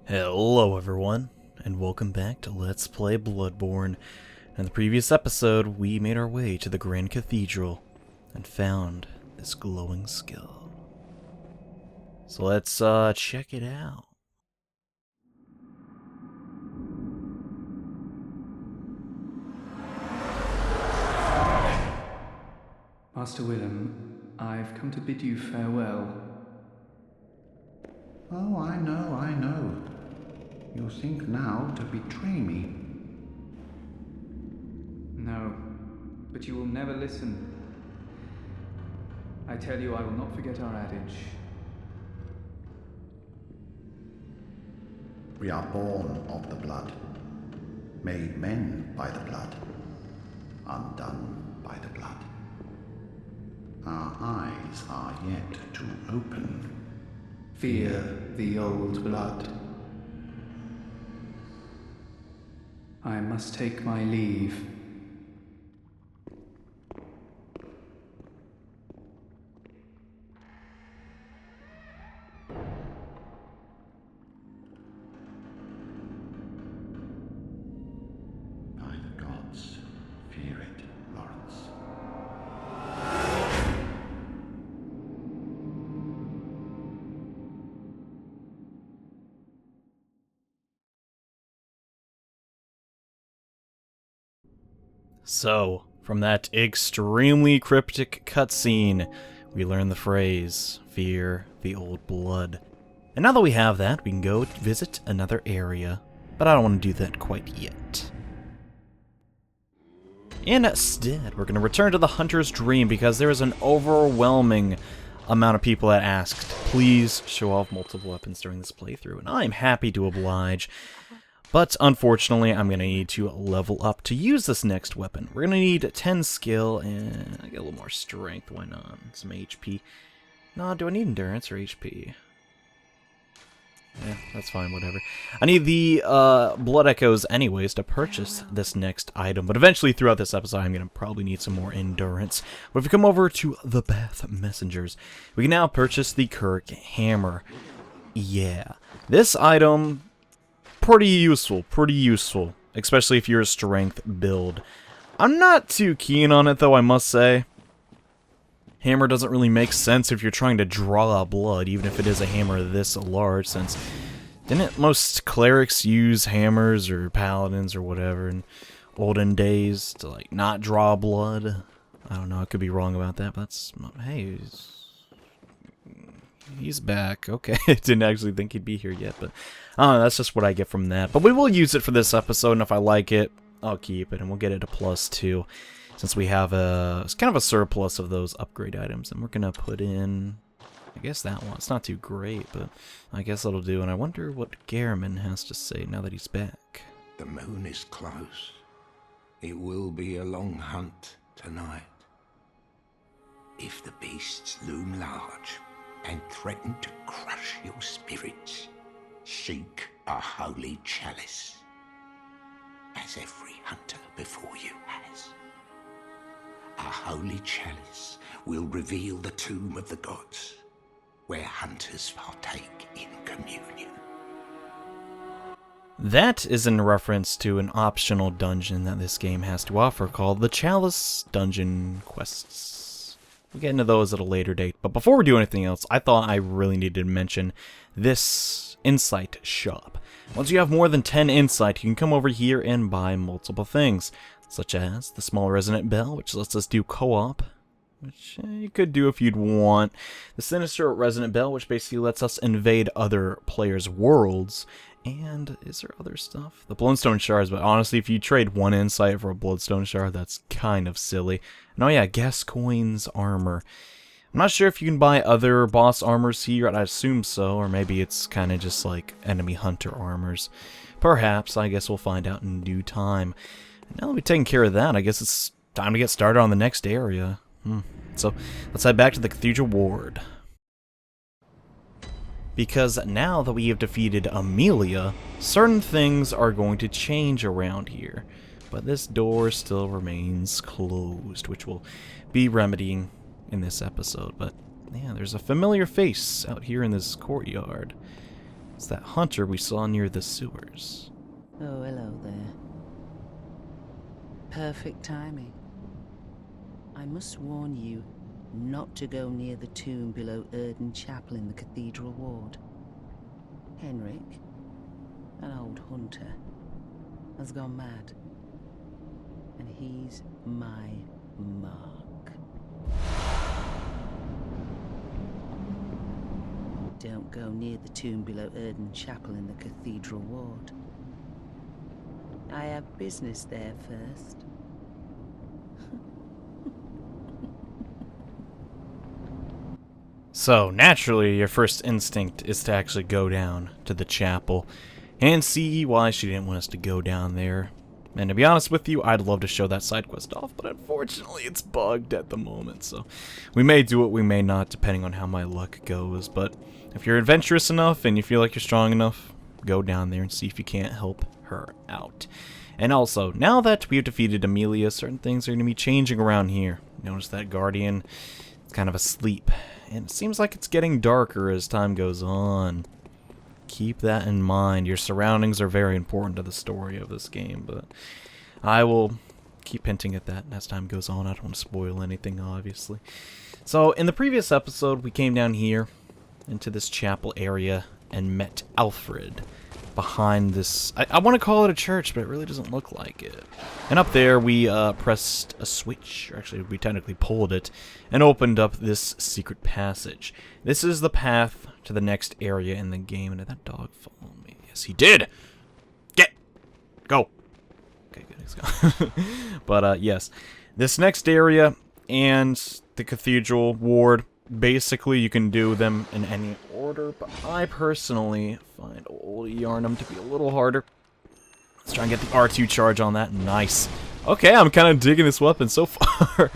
Hello everyone, and welcome back to Let's Play Bloodborne. In the previous episode, we made our way to the Grand Cathedral and found this glowing skull. So let's check it out. Master Willem, I've come to bid you farewell. Oh, I know. You think now to betray me. No, but you will never listen. I tell you, I will not forget our adage. We are born of the blood, made men by the blood, undone by the blood. Our eyes are yet to open. Fear the old blood. I must take my leave. By the gods, fear it, Lawrence. So, from that extremely cryptic cutscene, we learn the phrase, fear the old blood. And now that we have that, we can go visit another area, but I don't want to do that quite yet. Instead, we're going to return to the Hunter's Dream because there is an overwhelming amount of people that asked, please show off multiple weapons during this playthrough, and I'm happy to oblige. But unfortunately, I'm going to need to level up to use this next weapon. We're going to need 10 skill and I get a little more strength. Why not? Some HP. No, do I need endurance or HP? Yeah, that's fine, whatever. I need the blood echoes anyways to purchase this next item. But eventually throughout this episode, I'm going to probably need some more endurance. But if we come over to the Bath Messengers, we can now purchase the Kirk Hammer. Yeah, this item... pretty useful, especially if you're a strength build. I'm not too keen on it though, I must say. Hammer doesn't really make sense if you're trying to draw blood, even if it is a hammer this large, since didn't most clerics use hammers or paladins or whatever in olden days to like not draw blood? I don't know, I could be wrong about that, but that's, hey, he's back. Okay, I didn't actually think he'd be here yet, but that's just what I get from that. But we will use it for this episode, and if I like it, I'll keep it, and we'll get it a +2, since we have it's kind of a surplus of those upgrade items. And we're gonna put in, I guess that one. It's not too great, but I guess it'll do. And I wonder what Yharnim has to say now that he's back. The moon is close. It will be a long hunt tonight. If the beasts loom large and threaten to crush your spirits, seek a holy chalice, as every hunter before you has. A holy chalice will reveal the tomb of the gods, where hunters partake in communion. That is in reference to an optional dungeon that this game has to offer called the Chalice Dungeon Quests. We'll get into those at a later date, but before we do anything else, I thought I really needed to mention this insight shop. Once you have more than 10 insight, you can come over here and buy multiple things, such as the small resonant bell, which lets us do co-op, which you could do if you'd want. The sinister resonant bell, which basically lets us invade other players' worlds. And is there other stuff? The bloodstone shards, but honestly, if you trade one insight for a bloodstone shard, that's kind of silly. And oh yeah, Gascoigne's armor. I'm not sure if you can buy other boss armors here, I assume so, or maybe it's kind of just like enemy hunter armors. Perhaps, I guess we'll find out in due time. And now that we've taken care of that, I guess it's time to get started on the next area. So, let's head back to the Cathedral Ward. Because now that we have defeated Amelia, certain things are going to change around here. But this door still remains closed, which we'll be remedying in this episode. But yeah, there's a familiar face out here in this courtyard. It's that hunter we saw near the sewers. Oh, hello there. Perfect timing. I must warn you not to go near the tomb below Erden Chapel in the Cathedral Ward. Henrik, an old hunter, has gone mad. And he's my mark. Don't go near the tomb below Erden Chapel in the Cathedral Ward. I have business there first. So, naturally, your first instinct is to actually go down to the chapel and see why she didn't want us to go down there. And to be honest with you, I'd love to show that side quest off, but unfortunately it's bugged at the moment, so we may do it, we may not, depending on how my luck goes. But if you're adventurous enough and you feel like you're strong enough, go down there and see if you can't help her out. And also, now that we've defeated Amelia, certain things are going to be changing around here. Notice that Guardian is kind of asleep, and it seems like it's getting darker as time goes on. Keep that in mind. Your surroundings are very important to the story of this game, but I will keep hinting at that as time goes on. I don't want to spoil anything, obviously. So, in the previous episode, we came down here into this chapel area and met Alfred behind this. I want to call it a church, but it really doesn't look like it. And up there, we pressed a switch, or actually, we technically pulled it, and opened up this secret passage. This is the path to the next area in the game. And did that dog follow me? Yes, he did! Go! Okay, good, he's gone. But, yes. This next area and the Cathedral Ward, basically you can do them in any order, but I personally find Old Yharnam to be a little harder. Let's try and get the R2 charge on that. Nice. Okay, I'm kind of digging this weapon so far.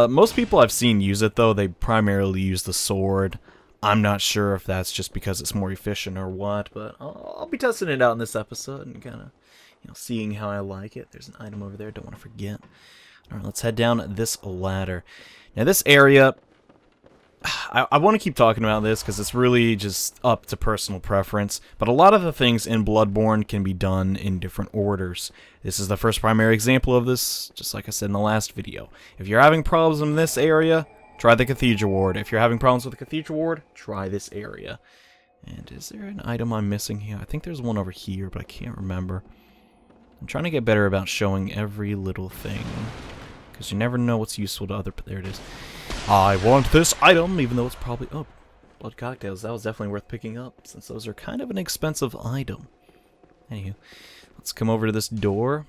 Most people I've seen use it, though, they primarily use the sword. I'm not sure if that's just because it's more efficient or what, but I'll be testing it out in this episode and kind of, seeing how I like it. There's an item over there, don't want to forget. Alright, let's head down this ladder. Now, this area, I want to keep talking about this because it's really just up to personal preference, but a lot of the things in Bloodborne can be done in different orders. This is the first primary example of this, just like I said in the last video. If you're having problems in this area, try the Cathedral Ward. If you're having problems with the Cathedral Ward, try this area. And is there an item I'm missing here? I think there's one over here, but I can't remember. I'm trying to get better about showing every little thing, because you never know what's useful to other... There it is. I want this item, even though it's probably... Oh, blood cocktails. That was definitely worth picking up, since those are kind of an expensive item. Anywho, let's come over to this door.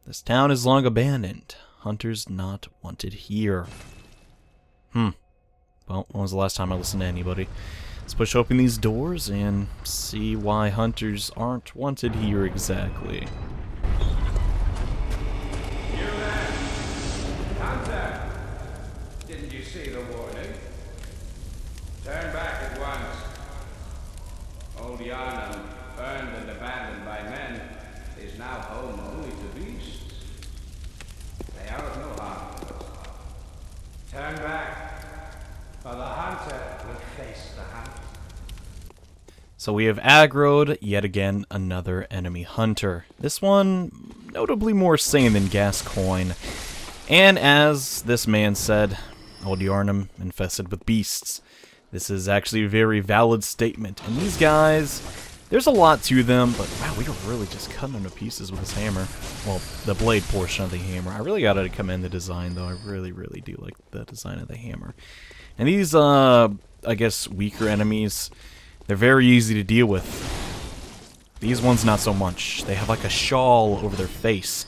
This town is long abandoned. Hunters not wanted here. Well, when was the last time I listened to anybody? Let's push open these doors and see why hunters aren't wanted here exactly. Didn't you see the warning? Turn back at once. Old Yharnam, burned and abandoned by men, is now home only to beasts. They are of no harm to us. Turn back, or the hunter will face the hunt. So we have aggroed yet again another enemy hunter. This one notably more sane than Gascoigne. And as this man said, Old Yharnam infested with beasts. This is actually a very valid statement. And these guys, there's a lot to them, but wow, we are really just cutting them to pieces with this hammer. Well, the blade portion of the hammer. I really gotta commend the design, though. I really, really do like the design of the hammer. And these, I guess, weaker enemies, they're very easy to deal with. These ones, not so much. They have like a shawl over their face.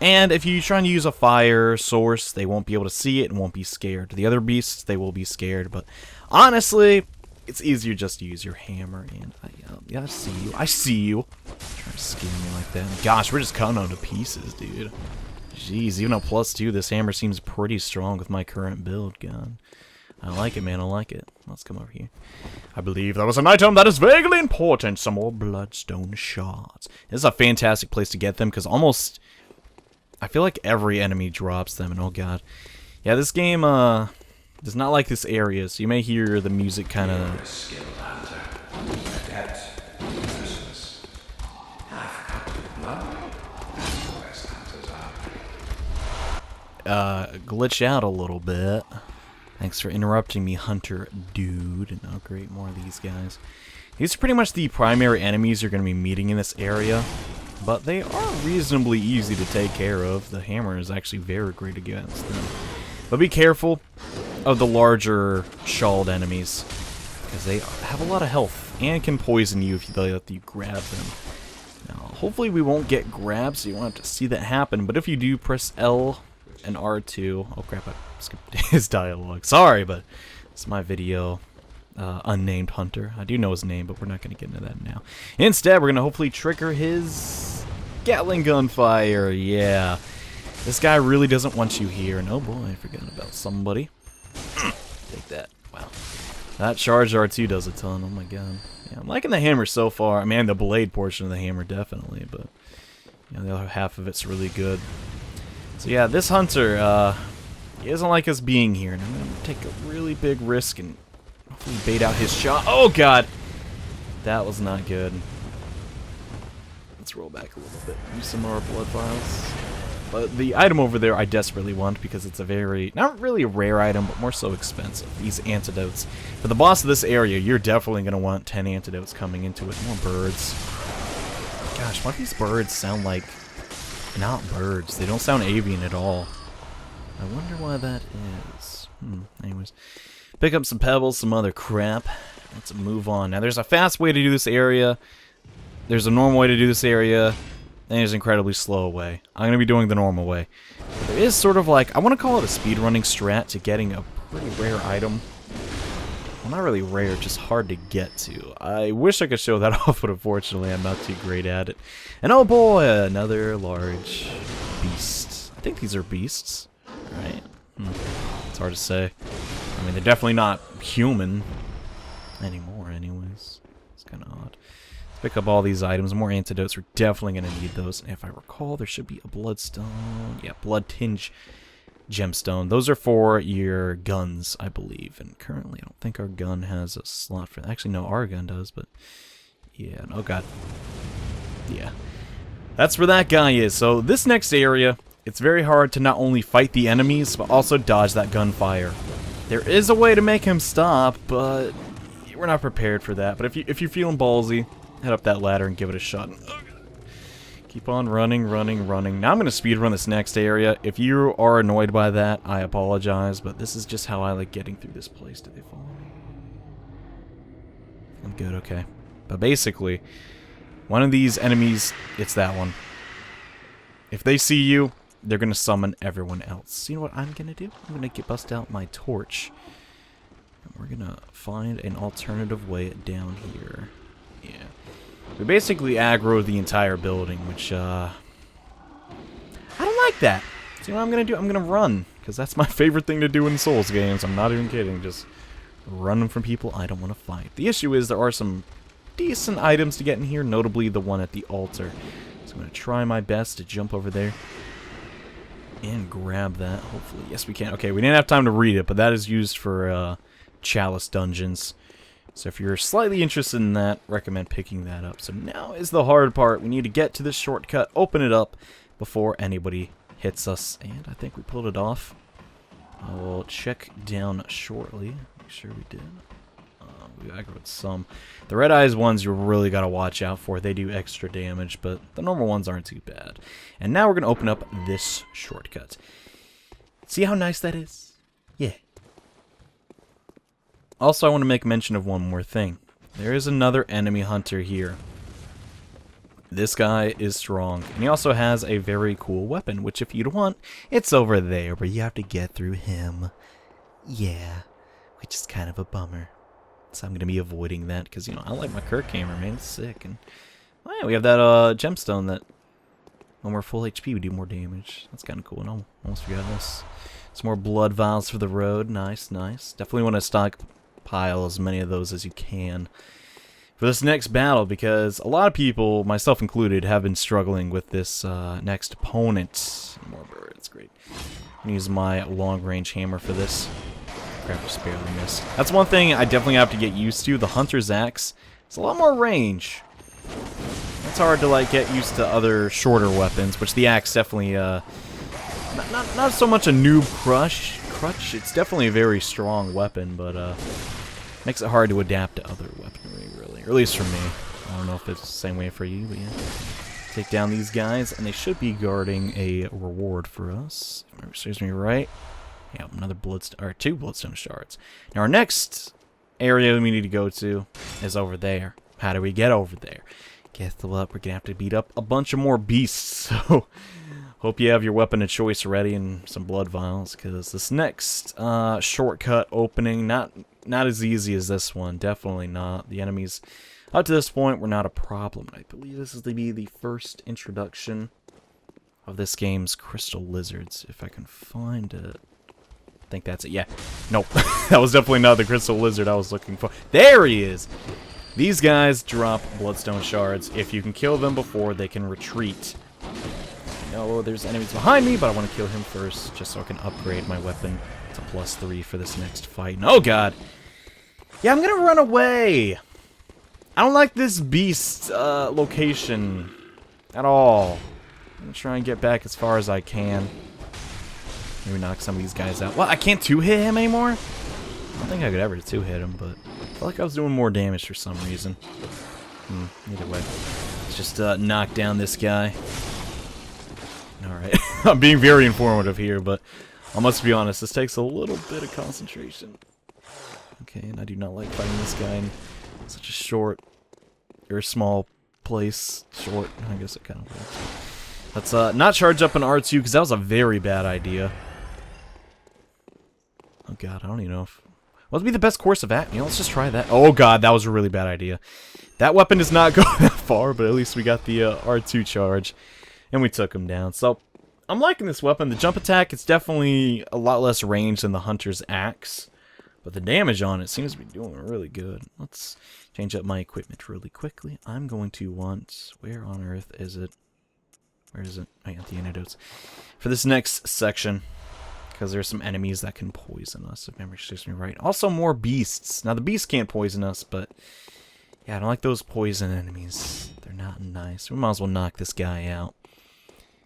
And if you try to use a fire source, they won't be able to see it and won't be scared. The other beasts, they will be scared, but honestly, it's easier just to use your hammer. And yeah, I see you. I see you. Trying to scare me like that. Gosh, we're just cutting them to pieces, dude. Jeez, even a +2, this hammer seems pretty strong with my current build. God, I like it, man. I like it. Let's come over here. I believe there was an item that is vaguely important. Some more bloodstone shards. This is a fantastic place to get them because almost... I feel like every enemy drops them, and oh god. Yeah, this game, does not like this area, so you may hear the music kind of... Skilled hunter, adept glitch out a little bit. Thanks for interrupting me, Hunter Dude. And oh great, more of these guys. These are pretty much the primary enemies you're going to be meeting in this area, but they are reasonably easy to take care of. The hammer is actually very great against them. But be careful of the larger shawled enemies, because they have a lot of health and can poison you if you let you grab them. Now, hopefully we won't get grabbed, so you won't have to see that happen, but if you do, press L and R2. Oh crap, I skipped his dialogue. Sorry, but it's my video. Unnamed Hunter. I do know his name, but we're not going to get into that now. Instead, we're going to hopefully trigger his Gatling gun fire. Yeah. This guy really doesn't want you here. And oh boy, I forgot about somebody. Take that. Wow. That charge R2 does a ton. Oh my god. Yeah, I'm liking the hammer so far. I mean, the blade portion of the hammer, definitely. But you know, the other half of it's really good. So yeah, this Hunter, he doesn't like us being here. And I'm going to take a really big risk and hopefully bait out his shot. Oh god! That was not good. Let's roll back a little bit. Use some more blood vials. But the item over there I desperately want because it's a very, not really a rare item, but more so expensive. These antidotes. For the boss of this area, you're definitely going to want 10 antidotes coming into it. More birds. Gosh, why do these birds sound like not birds? They don't sound avian at all. I wonder why that is. Anyways. Pick up some pebbles, some other crap. Let's move on. Now, there's a fast way to do this area. There's a normal way to do this area. And there's an incredibly slow way. I'm going to be doing the normal way. But there is sort of like, I want to call it a speedrunning strat to getting a pretty rare item. Well, not really rare, just hard to get to. I wish I could show that off, but unfortunately I'm not too great at it. And oh boy, another large beast. I think these are beasts, right? It's hard to say. I mean, they're definitely not human anymore, anyways. It's kind of odd. Let's pick up all these items. More antidotes. We're definitely going to need those. And if I recall, there should be a bloodstone. Yeah, blood tinge gemstone. Those are for your guns, I believe. And currently, I don't think our gun has a slot for that. Actually, no, our gun does, but yeah. Oh, God. Yeah. That's where that guy is. So, this next area, it's very hard to not only fight the enemies, but also dodge that gunfire. There is a way to make him stop, but we're not prepared for that. But if you're feeling ballsy, head up that ladder and give it a shot. Keep on running, running, running. Now I'm going to speedrun this next area. If you are annoyed by that, I apologize, but this is just how I like getting through this place. Did they follow me? I'm good, okay. But basically, one of these enemies, it's that one. If they see you, they're going to summon everyone else. You know what I'm going to do? I'm going to bust out my torch. And we're going to find an alternative way down here. Yeah. We basically aggro the entire building, which, I don't like that. So you know what I'm going to do? I'm going to run. Because that's my favorite thing to do in Souls games. I'm not even kidding. Just running from people I don't want to fight. The issue is there are some decent items to get in here, notably the one at the altar. So I'm going to try my best to jump over there and grab that, hopefully. Yes, we can. Okay, we didn't have time to read it, but that is used for chalice dungeons. So if you're slightly interested in that, recommend picking that up. So now is the hard part. We need to get to this shortcut, open it up before anybody hits us. And I think we pulled it off. I will check down shortly. Make sure we did. We aggroed some. The red eyes ones you really got to watch out for. They do extra damage, but the normal ones aren't too bad. And now we're going to open up this shortcut. See how nice that is? Yeah. Also, I want to make mention of one more thing. There is another enemy hunter here. This guy is strong, and he also has a very cool weapon, which if you'd want, it's over there, but you have to get through him. Yeah, which is kind of a bummer. So I'm going to be avoiding that, because, you know, I like my Kirk hammer, man. It's sick. And oh yeah, we have that gemstone that when we're full HP, we do more damage. That's kind of cool. And I almost forgot this. Some more blood vials for the road. Nice, nice. Definitely want to stockpile as many of those as you can for this next battle, because a lot of people, myself included, have been struggling with this next opponent. More birds, great. I'm going to use my long-range hammer for this. Crap, just barely missed. That's one thing I definitely have to get used to. The Hunter's Axe. It's a lot more range. It's hard to like get used to other shorter weapons, which the axe definitely Not so much a noob crutch. It's definitely a very strong weapon, but makes it hard to adapt to other weaponry, really. Or at least for me. I don't know if it's the same way for you, but yeah. Take down these guys, and they should be guarding a reward for us. If memory serves me right. Yeah, another two bloodstone shards. Now our next area we need to go to is over there. How do we get over there? Guess what? We're gonna have to beat up a bunch of more beasts. So hope you have your weapon of choice ready and some blood vials, because this next shortcut opening not as easy as this one. Definitely not. The enemies up to this point were not a problem. I believe this is to be the first introduction of this game's crystal lizards, if I can find it. I think that's it. Yeah. Nope. That was definitely not the crystal lizard I was looking for. There he is! These guys drop bloodstone shards. If you can kill them before they can retreat. I know there's enemies behind me, but I want to kill him first, just so I can upgrade my weapon to +3 for this next fight. And oh god! Yeah, I'm gonna run away! I don't like this beast location at all. I'm gonna try and get back as far as I can. Maybe knock some of these guys out. Well, I can't two-hit him anymore? I don't think I could ever two-hit him, but I felt like I was doing more damage for some reason. Either way. Let's just knock down this guy. Alright. I'm being very informative here, but I must be honest, this takes a little bit of concentration. Okay, and I do not like fighting this guy in such a short, or small place. Short, I guess it kind of works. Let's not charge up an R2, because that was a very bad idea. Oh god, I don't even know if... What would be the best course of action? You know, let's just try that. Oh god, that was a really bad idea. That weapon does not go that far, but at least we got the R2 charge. And we took him down. So, I'm liking this weapon. The jump attack, it's definitely a lot less range than the Hunter's Axe. But the damage on it seems to be doing really good. Let's change up my equipment really quickly. I'm going to want... Where on earth is it? Where is it? I got the antidotes. For this next section, because there's some enemies that can poison us, if memory serves me right. Also, more beasts. Now, the beasts can't poison us, but... Yeah, I don't like those poison enemies. They're not nice. We might as well knock this guy out.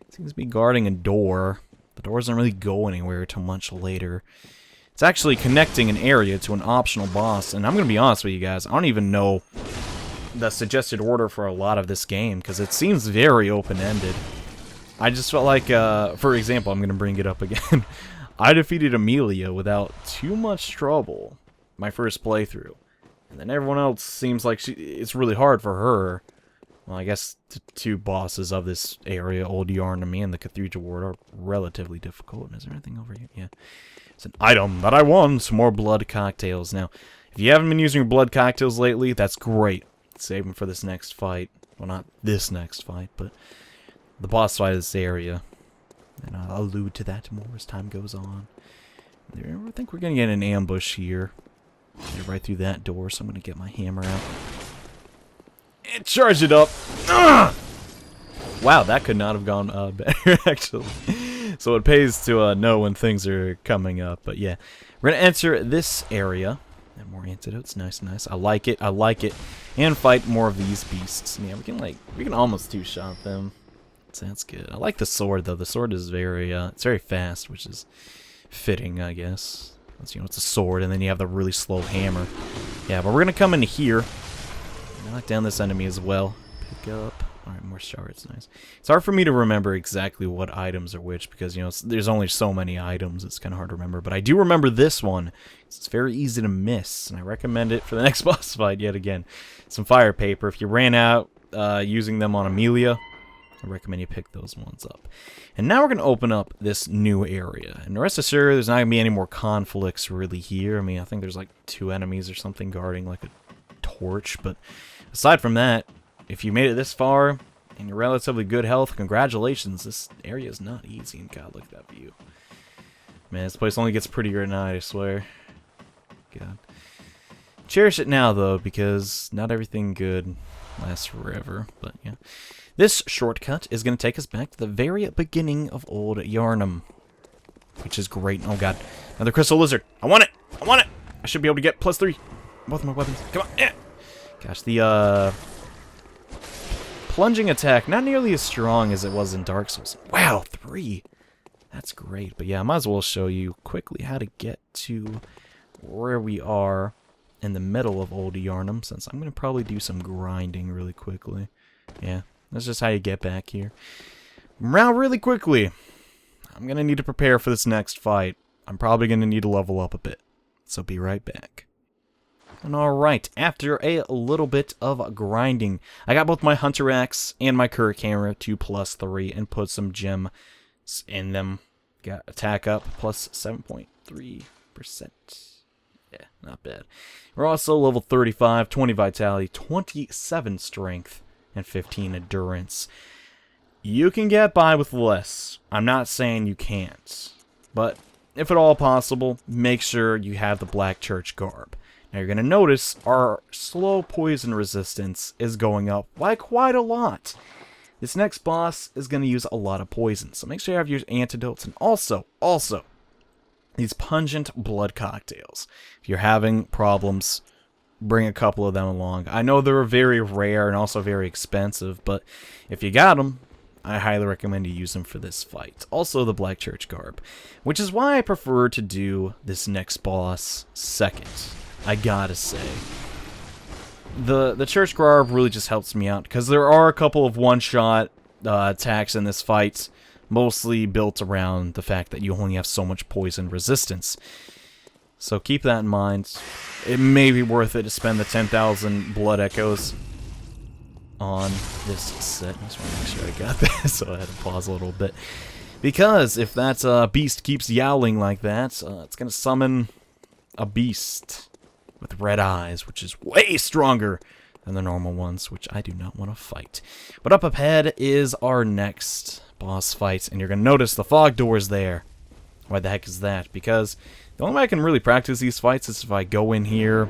Seems to be guarding a door. The door doesn't really go anywhere until much later. It's actually connecting an area to an optional boss, and I'm going to be honest with you guys, I don't even know the suggested order for a lot of this game, because it seems very open-ended. I just felt like, for example, I'm going to bring it up again. I defeated Amelia without too much trouble my first playthrough. And then everyone else seems like it's really hard for her. Well, I guess the two bosses of this area, Old Yharnam and the Cathedral Ward, are relatively difficult. Is there anything over here? Yeah. It's an item that I won. Some more blood cocktails. Now, if you haven't been using your blood cocktails lately, that's great. Save them for this next fight. Well, not this next fight, but the boss fight of this area. And I'll allude to that more as time goes on. I think we're going to get an ambush here. Get right through that door, so I'm going to get my hammer out. And charge it up! Ugh! Wow, that could not have gone better, actually. So it pays to know when things are coming up. But yeah, we're going to enter this area. And more antidotes. Nice, nice. I like it. I like it. And fight more of these beasts. Yeah, we can almost two-shot them. So that's good. I like the sword, though. The sword is it's very fast, which is fitting, I guess. You know, it's a sword, and then you have the really slow hammer. Yeah, but we're gonna come in here, knock down this enemy as well. Pick up. All right, more shards. Nice. It's hard for me to remember exactly what items are which because you know there's only so many items. It's kind of hard to remember, but I do remember this one. It's very easy to miss, and I recommend it for the next boss fight. Yet again, some fire paper. If you ran out using them on Amelia, I recommend you pick those ones up. And now we're going to open up this new area. And rest assured, there's not going to be any more conflicts really here. I mean, I think there's like 2 enemies or something guarding like a torch. But aside from that, if you made it this far and you're relatively good health, congratulations. This area is not easy. And God, look at that view. Man, this place only gets prettier at night, I swear. God. Cherish it now, though, because not everything good lasts forever. But, yeah. This shortcut is going to take us back to the very beginning of Old Yharnam, which is great. Oh god, another crystal lizard. I want it! I want it! I should be able to get +3. Both of my weapons. Come on! Yeah. Gosh, the plunging attack, not nearly as strong as it was in Dark Souls. Wow, 3. That's great. But yeah, I might as well show you quickly how to get to where we are in the middle of Old Yharnam, since I'm going to probably do some grinding really quickly. Yeah, that's just how you get back here. Now, really quickly, I'm going to need to prepare for this next fight. I'm probably going to need to level up a bit. So be right back. And alright, after a little bit of grinding, I got both my Hunter Axe and my Current Camera to +3 and put some gems in them. Got attack up plus 7.3%. Yeah, not bad. We're also level 35, 20 vitality, 27 strength, and 15 endurance. You can get by with less. I'm not saying you can't. But if at all possible, make sure you have the Black Church garb. Now you're going to notice our slow poison resistance is going up by quite a lot. This next boss is going to use a lot of poison, so make sure you have your antidotes, and also, these pungent blood cocktails. If you're having problems, bring a couple of them along. I know they're very rare and also very expensive, but if you got them, I highly recommend you use them for this fight. Also the Black Church garb, which is why I prefer to do this next boss second. I gotta say. The Church garb really just helps me out, because there are a couple of one-shot attacks in this fight, mostly built around the fact that you only have so much poison resistance. So keep that in mind. It may be worth it to spend the 10,000 blood echoes on this set. I just want to make sure I got that, so I had to pause a little bit. Because if that beast keeps yowling like that, it's going to summon a beast with red eyes, which is way stronger than the normal ones, which I do not want to fight. But up ahead is our next boss fight, and you're going to notice the fog door's there. Why the heck is that? Because the only way I can really practice these fights is if I go in here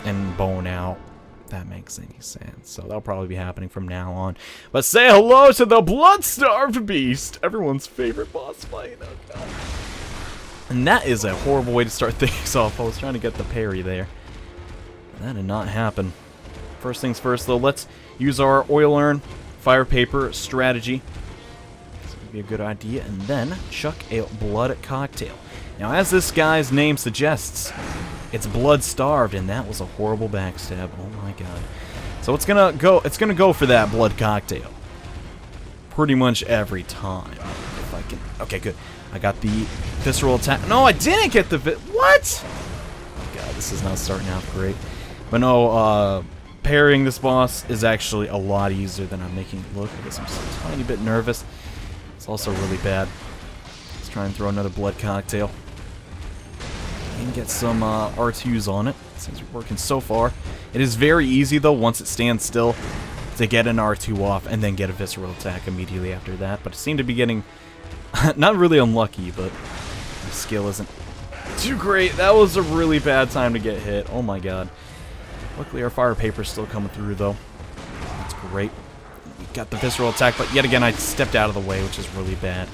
and bone out. If that makes any sense. So that'll probably be happening from now on. But say hello to the blood-starved beast! Everyone's favorite boss fight. Oh god. And that is a horrible way to start things off. I was trying to get the parry there. That did not happen. First things first, though, let's use our oil urn, fire paper strategy. This would be a good idea. And then chuck a blood cocktail. Now, as this guy's name suggests, it's blood-starved, and that was a horrible backstab. Oh my god. So it's gonna go for that blood cocktail. Pretty much every time. If I can. Okay, good. I got the visceral attack. No, I didn't get the what? Oh god, this is not starting out great. But no, parrying this boss is actually a lot easier than I'm making it look. I guess I'm just a tiny bit nervous. It's also really bad. Let's try and throw another blood cocktail. And get some R2s on it. Seems we're working so far. It is very easy, though, once it stands still, to get an R2 off and then get a visceral attack immediately after that. But I seem to be getting not really unlucky, but my skill isn't too great. That was a really bad time to get hit. Oh my god. Luckily our fire paper's still coming through, though. That's great. We got the visceral attack, but yet again I stepped out of the way, which is really bad.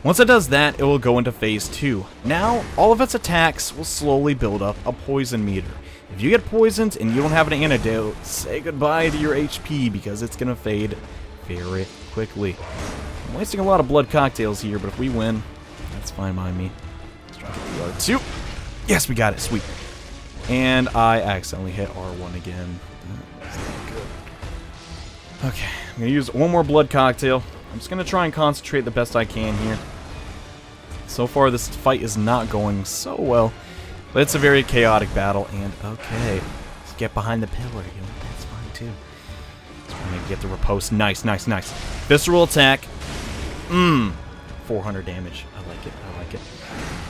Once it does that, it will go into phase 2. Now, all of its attacks will slowly build up a poison meter. If you get poisoned and you don't have an antidote, say goodbye to your HP, because it's going to fade very quickly. I'm wasting a lot of blood cocktails here, but if we win, that's fine by me. Let's try to get the R2. Yes, we got it. Sweet. And I accidentally hit R1 again. That's not good. Okay, I'm going to use one more blood cocktail. I'm just going to try and concentrate the best I can here. So far, this fight is not going so well, but it's a very chaotic battle, and okay. Let's get behind the pillar, you know, that's fine too. Just want to get the riposte. Nice, nice, nice. Visceral attack. 400 damage. I like it, I like it.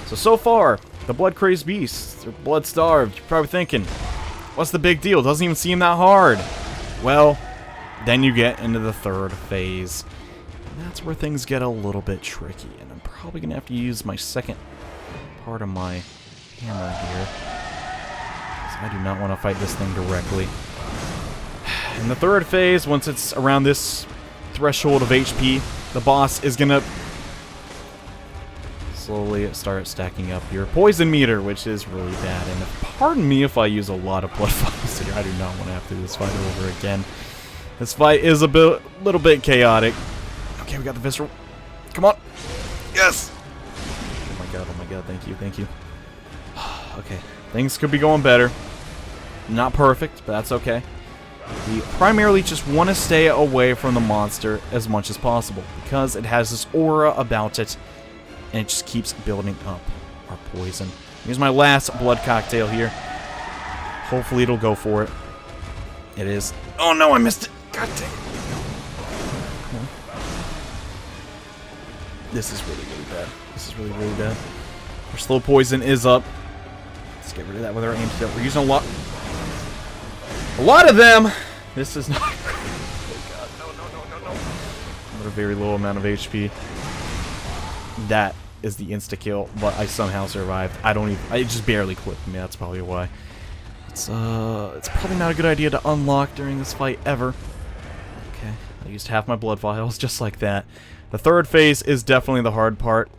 So far, the blood-crazed beasts, they're blood-starved. You're probably thinking, what's the big deal? It doesn't even seem that hard. Well, then you get into the third phase. That's where things get a little bit tricky, and I'm probably going to have to use my second part of my hammer here. So I do not want to fight this thing directly. In the third phase, once it's around this threshold of HP, the boss is going to slowly start stacking up your poison meter, which is really bad. And pardon me if I use a lot of blood fights here. I do not want to have to do this fight over again. This fight is a little bit chaotic. Okay, we got the visceral. Come on. Yes! Oh my god, thank you, thank you. Okay, things could be going better. Not perfect, but that's okay. We primarily just want to stay away from the monster as much as possible, because it has this aura about it, and it just keeps building up our poison. Here's my last blood cocktail here. Hopefully it'll go for it. It is. Oh no, I missed it! God dang it. Come on. This is really, really bad. This is really, really bad. Our slow poison is up. Let's get rid of that with our antidote. We're using a lot of them! This is not great. Oh god, no. I'm at a very low amount of HP. That is the insta-kill, but I somehow survived. I just barely clipped me, that's probably why. It's probably not a good idea to unlock during this fight ever. Okay, I used half my blood vials just like that. The third phase is definitely the hard part.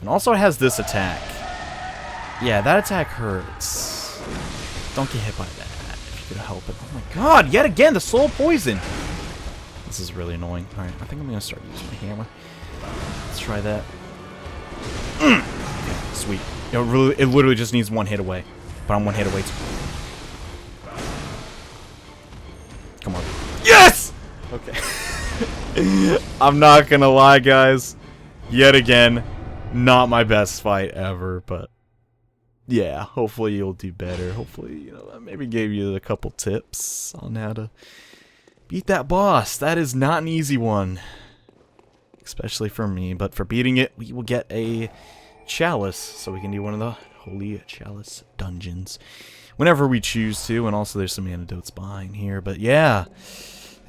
And also it has this attack. Yeah, that attack hurts. Don't get hit by that if you could help it. Oh my god, yet again, the soul poison! This is really annoying. Alright, I think I'm gonna start using my hammer. Let's try that. Okay, sweet. It literally just needs one hit away. But I'm one hit away too. Come on. Yes! Okay. I'm not gonna lie, guys. Yet again, not my best fight ever, but yeah, hopefully you'll do better. Hopefully, you know, I maybe gave you a couple tips on how to beat that boss. That is not an easy one, especially for me, but for beating it, we will get a chalice, so we can do one of the Holy Chalice dungeons whenever we choose to, and also there's some antidotes behind here, but yeah,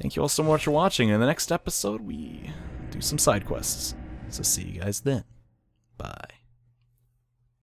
thank you all so much for watching. In the next episode, we do some side quests, so see you guys then. Bye.